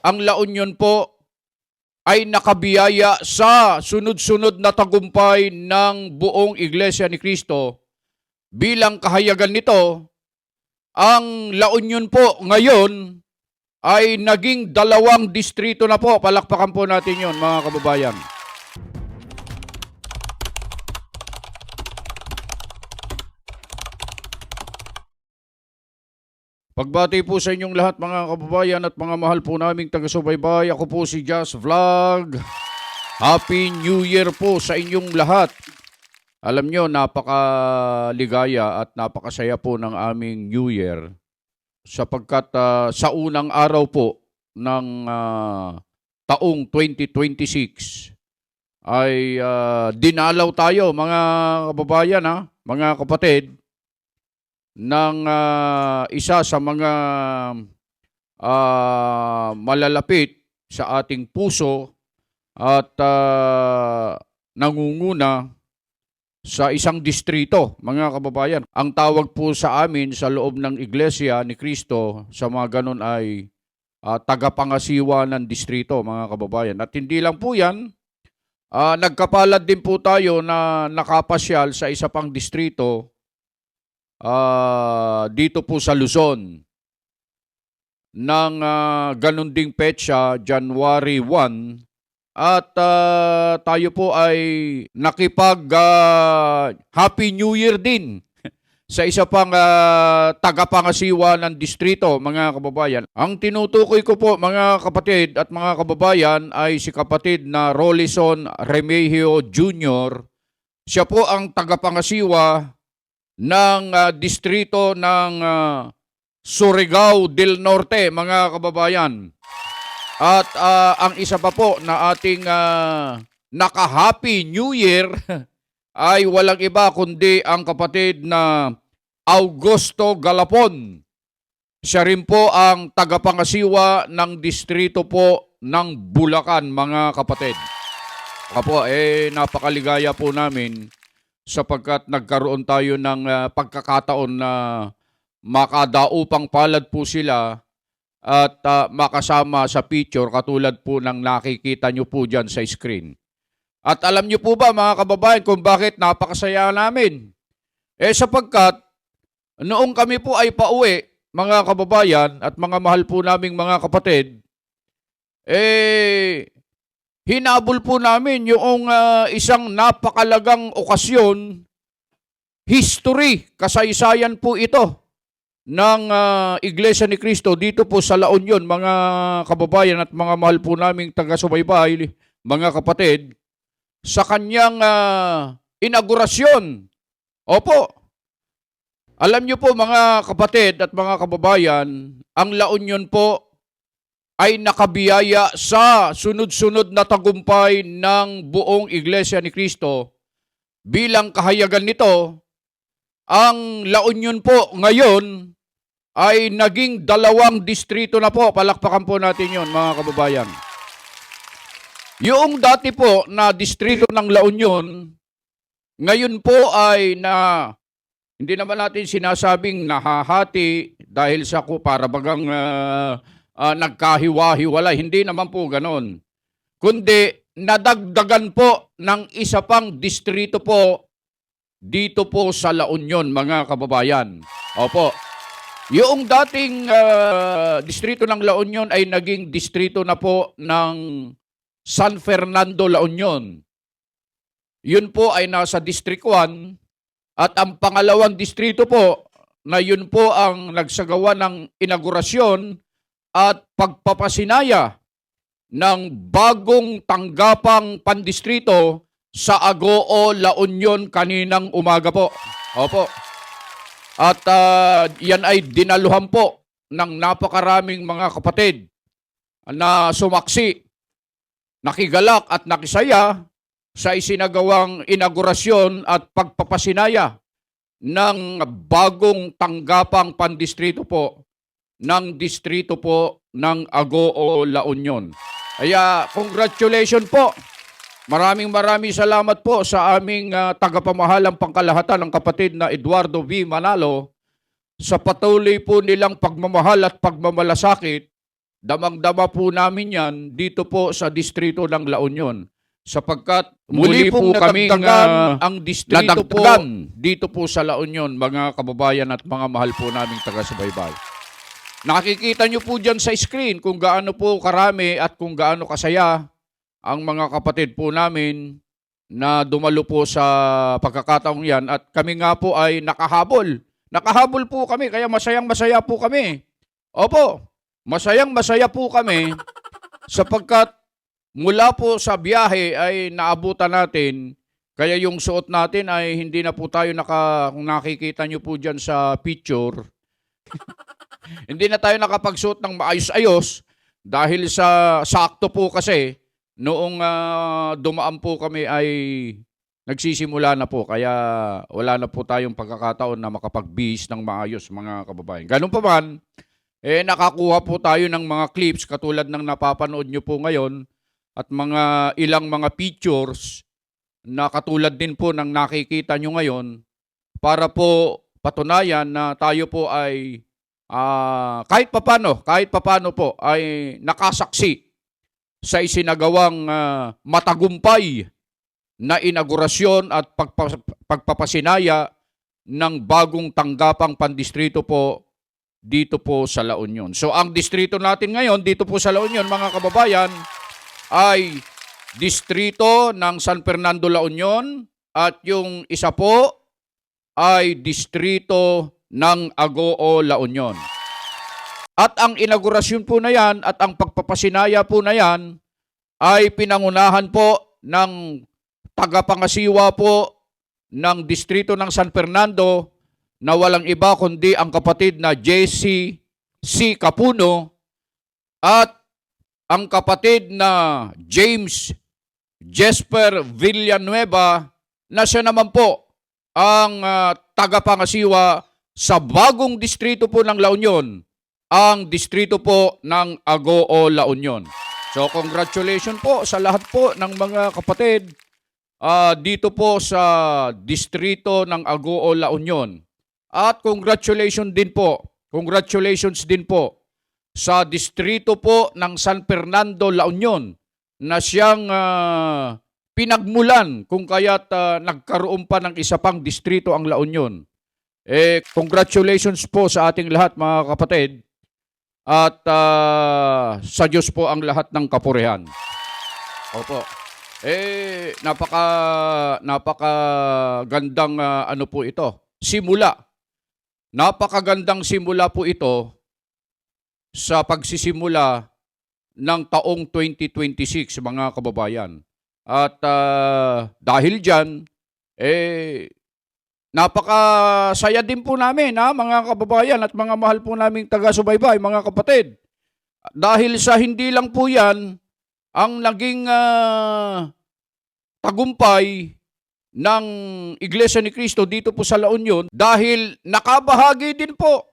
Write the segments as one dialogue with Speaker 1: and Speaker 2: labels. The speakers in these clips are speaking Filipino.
Speaker 1: ang La Union po ay nakabiyaya sa sunod-sunod na tagumpay ng buong Iglesia ni Cristo. Bilang kahayagan nito, ang La Union po ngayon ay naging 2 distrito na po. Palakpakan po natin yon, mga kababayan. Pagbati po sa inyong lahat, mga kababayan at mga mahal po naming taga-subaybay. Ako po si Just Vlog. Happy New Year po sa inyong lahat. Alam nyo, napakaligaya at napakasaya po ng aming New Year sapagkat sa unang araw po ng taong 2026 ay dinalaw tayo, mga kababayan, mga kapatid, ng isa sa mga malalapit sa ating puso at nangunguna sa isang distrito, mga kababayan. Ang tawag po sa amin sa loob ng Iglesia ni Cristo sa mga ganun ay tagapangasiwa ng distrito, mga kababayan. At hindi lang po yan, nagkapalad din po tayo na nakapasyal sa isa pang distrito dito po sa Luzon ng ganun ding petsa, January 1, at tayo po ay nakipag Happy New Year din sa isa pang tagapangasiwa ng distrito, mga kababayan. Ang tinutukoy ko po, mga kapatid at mga kababayan, ay si kapatid na Rolison Remigio Jr. Siya po ang tagapangasiwa ng distrito ng Surigao del Norte, mga kababayan. At ang isa pa po na ating naka-Happy New Year ay walang iba kundi ang kapatid na Augusto Galapon. Siya rin po ang tagapangasiwa ng distrito po ng Bulacan, mga kapatid. Apo, napakaligaya po namin sapagkat nagkaroon tayo ng pagkakataon na makadaupang palad po sila at makasama sa picture katulad po ng nakikita nyo po dyan sa screen. At alam nyo po ba, mga kababayan, kung bakit napakasaya namin? Sapagkat noong kami po ay pauwi, mga kababayan at mga mahal po naming mga kapatid, hinabol po namin yung isang napakalagang okasyon, history, kasaysayan po ito ng Iglesia ni Cristo dito po sa La Union, mga kababayan at mga mahal po naming taga-subaybay, mga kapatid, sa kanyang inaugurasyon. Opo, alam niyo po, mga kapatid at mga kababayan, ang La Union po ay nakabiyaya sa sunod-sunod na tagumpay ng buong Iglesia ni Cristo. Bilang kahayagan nito, ang La Union po ngayon ay naging 2 distrito na po. Palakpakan po natin yon, mga kababayan. Yung dati po na distrito ng La Union, ngayon po ay hindi naman natin sinasabing nahahati dahil sa para bagang nagkahiwa-hiwalay. Hindi naman po ganon. Kundi nadagdagan po ng isa pang distrito po dito po sa La Union, mga kababayan. Opo. Yung dating distrito ng La Union ay naging distrito na po ng San Fernando, La Union. Yun po ay nasa District 1 at ang pangalawang distrito po na yun po ang nagsagawa ng inaugurasyon at pagpapasinaya ng bagong tanggapang pandistrito sa Agoo, La Union kaninang umaga po. Opo. At yan ay dinaluhan po ng napakaraming mga kapatid na sumaksi, nakigalak at nakisaya sa isinagawang inaugurasyon at pagpapasinaya ng bagong tanggapang pandistrito po ng distrito po ng Agoo, La Union. Kaya congratulations po. Maraming salamat po sa aming tagapamahalang pangkalahatan ng kapatid na Eduardo V. Manalo sa patuloy po nilang pagmamahal at pagmamalasakit damang-dama po namin yan dito po sa distrito ng La Union. Sapagkat muli po kaming ang distrito po dito po sa La Union, mga kababayan at mga mahal po naming taga-subaybay. Nakikita nyo po dyan sa screen kung gaano po karami at kung gaano kasaya ang mga kapatid po namin na dumalo po sa pagkakataong yan at kami nga po ay nakahabol. Nakahabol po kami kaya masayang-masaya po kami. Opo, masayang-masaya po kami sapagkat mula po sa biyahe ay naabutan natin kaya yung suot natin ay hindi na po tayo kung nakikita nyo po dyan sa picture, hindi na tayo nakapagsuot ng maayos-ayos dahil sa sakto po kasi noong dumaan po kami ay nagsisimula na po kaya wala na po tayong pagkakataon na makapagbihis ng maayos mga kababayan. Ganun pa man, nakakuha po tayo ng mga clips katulad ng napapanood nyo po ngayon at mga ilang mga pictures na katulad din po ng nakikita nyo ngayon para po patunayan na tayo po ay kahit papano po ay nakasaksi sa isinagawang matagumpay na inaugurasyon at pagpapasinaya ng bagong tanggapang pandistrito po dito po sa La Union. So ang distrito natin ngayon dito po sa La Union mga kababayan ay distrito ng San Fernando La Union at yung isa po ay distrito ng Agoo La Union. At ang inaugurasyon po na yan at ang pagpapasinaya po na yan ay pinangunahan po ng tagapangasiwa po ng distrito ng San Fernando na walang iba kundi ang kapatid na JC C. Capuno at ang kapatid na James Jesper Villanueva na siya naman po ang tagapangasiwa sa bagong distrito po ng La Union, ang distrito po ng Agoo La Union. So congratulations po sa lahat po ng mga kapatid dito po sa distrito ng Agoo La Union. At congratulations din po sa distrito po ng San Fernando La Union na siyang pinagmulan kung kaya't nagkaroon pa ng isa pang distrito ang La Union. Congratulations po sa ating lahat mga kapatid at sa Diyos po ang lahat ng kapurihan. Opo. Napakagandang ano po ito. Simula. Napakagandang simula po ito sa pagsisimula ng taong 2026 mga kababayan. At dahil dyan, napakasaya din po namin mga kababayan at mga mahal po naming taga-subaybay, mga kapatid. Dahil sa hindi lang po yan ang naging tagumpay ng Iglesia ni Cristo dito po sa La Union dahil nakabahagi din po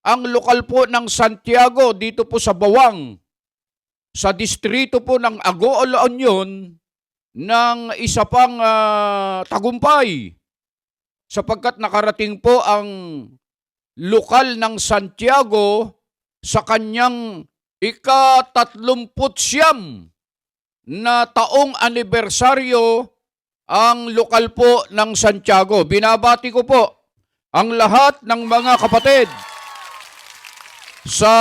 Speaker 1: ang lokal po ng Santiago dito po sa Bawang sa distrito po ng Agoo La Union ng isa pang tagumpay sapagkat nakarating po ang lokal ng Santiago sa kanyang ika-39 na taong anibersaryo ang lokal po ng Santiago. Binabati ko po ang lahat ng mga kapatid sa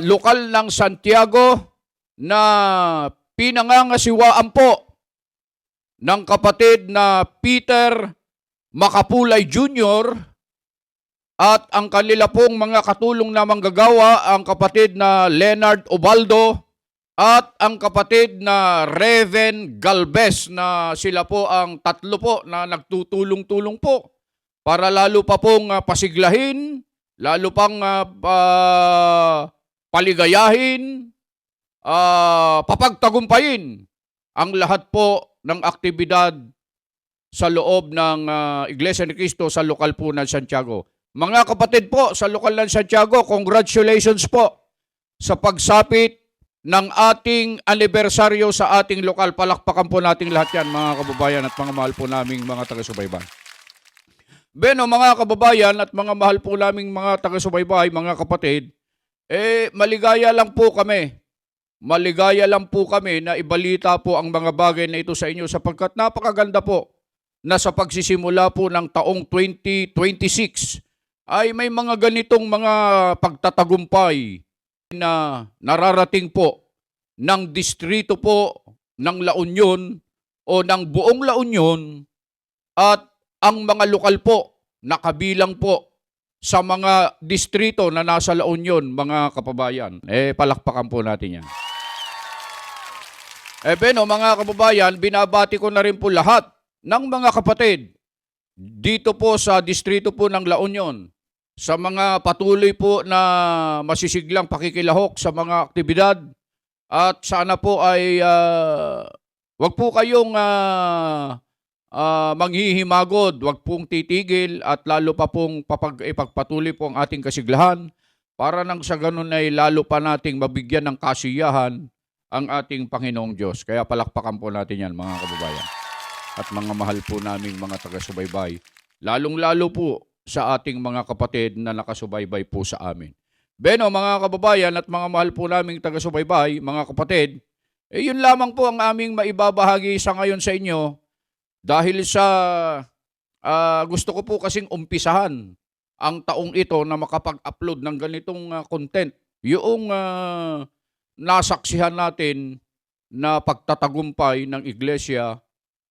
Speaker 1: lokal ng Santiago na pinangangasiwaan po ng kapatid na Peter Makapulay Jr. at ang kanila pong mga katulong na manggagawa, ang kapatid na Leonard Ubaldo at ang kapatid na Reven Galvez na sila po ang tatlo po na nagtutulong-tulong po para lalo pa pong pasiglahin, lalo pang paligayahin, papagtagumpayin ang lahat po ng aktibidad sa loob ng Iglesia ni Cristo sa lokal po ng Santiago. Mga kapatid po sa lokal ng Santiago, congratulations po sa pagsapit ng ating anibersaryo sa ating lokal. Palakpakan po nating lahat yan mga kababayan at mga mahal po naming mga taga-subaybay. Beno mga kababayan at mga mahal po naming mga taga-subaybay, mga kapatid, Maligaya lang po kami. Maligaya lang po kami na ibalita po ang mga bagay na ito sa inyo sapagkat napakaganda po na sa pagsisimula po ng taong 2026 ay may mga ganitong mga pagtatagumpay na nararating po ng distrito po ng La Union o ng buong La Union at ang mga lokal po na kabilang po sa mga distrito na nasa La Union, mga kababayan. Palakpakan po natin yan. Mga kababayan, binabati ko na rin po lahat ng mga kapatid dito po sa distrito po ng La Union sa mga patuloy po na masisiglang pakikilahok sa mga aktibidad at sana po ay wag po kayong manghihimagod, wag pong titigil at lalo pa pong ipagpatuloy po ang ating kasiglahan para nang sa ganun ay lalo pa nating mabigyan ng kasiyahan ang ating Panginoong Diyos. Kaya palakpakan po natin yan, mga kababayan. At mga mahal po naming mga taga-subaybay, lalong-lalo po sa ating mga kapatid na nakasubaybay po sa amin. Mga kababayan at mga mahal po naming taga-subaybay, mga kapatid, yun lamang po ang aming maibabahagi sa ngayon sa inyo dahil sa gusto ko po kasing umpisahan ang taong ito na makapag-upload ng ganitong content. Yung nasaksihan natin na pagtatagumpay ng iglesia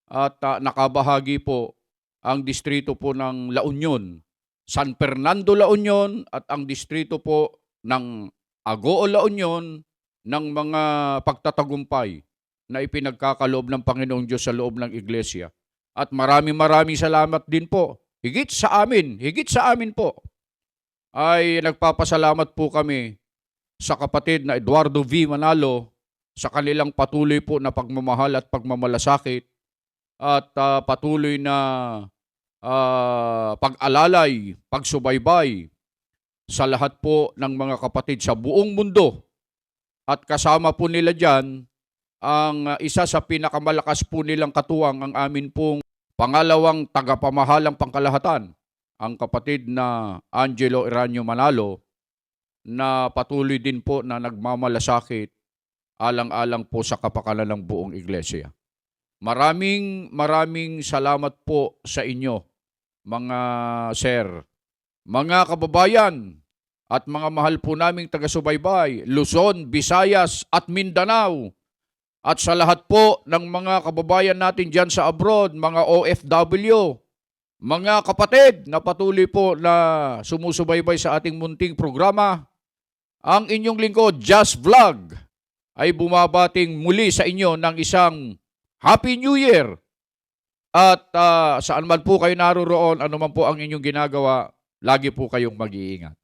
Speaker 1: at nakabahagi po ang distrito po ng La Union, San Fernando La Union at ang distrito po ng Agoo La Union ng mga pagtatagumpay na ipinagkakaloob ng Panginoong Diyos sa loob ng iglesia. At maraming salamat din po. Higit sa amin po, ay nagpapasalamat po kami sa kapatid na Eduardo V. Manalo sa kanilang patuloy po na pagmamahal at pagmamalasakit at patuloy na pag-alalay, pagsubaybay sa lahat po ng mga kapatid sa buong mundo. At kasama po nila dyan ang isa sa pinakamalakas po nilang katuwang, ang amin pong pangalawang tagapamahalang pangkalahatan, ang kapatid na Angelo Eranio Manalo, na patuloy din po na nagmamalasakit alang-alang po sa kapakanan ng buong iglesia. Maraming salamat po sa inyo, mga sir, mga kababayan, at mga mahal po naming taga-subaybay, Luzon, Visayas at Mindanao. At sa lahat po ng mga kababayan natin dyan sa abroad, mga OFW, mga kapatid na patuloy po na sumusubaybay sa ating munting programa, ang inyong lingkod, Just Vlog, ay bumabating muli sa inyo ng isang Happy New Year. At saan man po kayo naroroon, ano man po ang inyong ginagawa, lagi po kayong mag-iingat.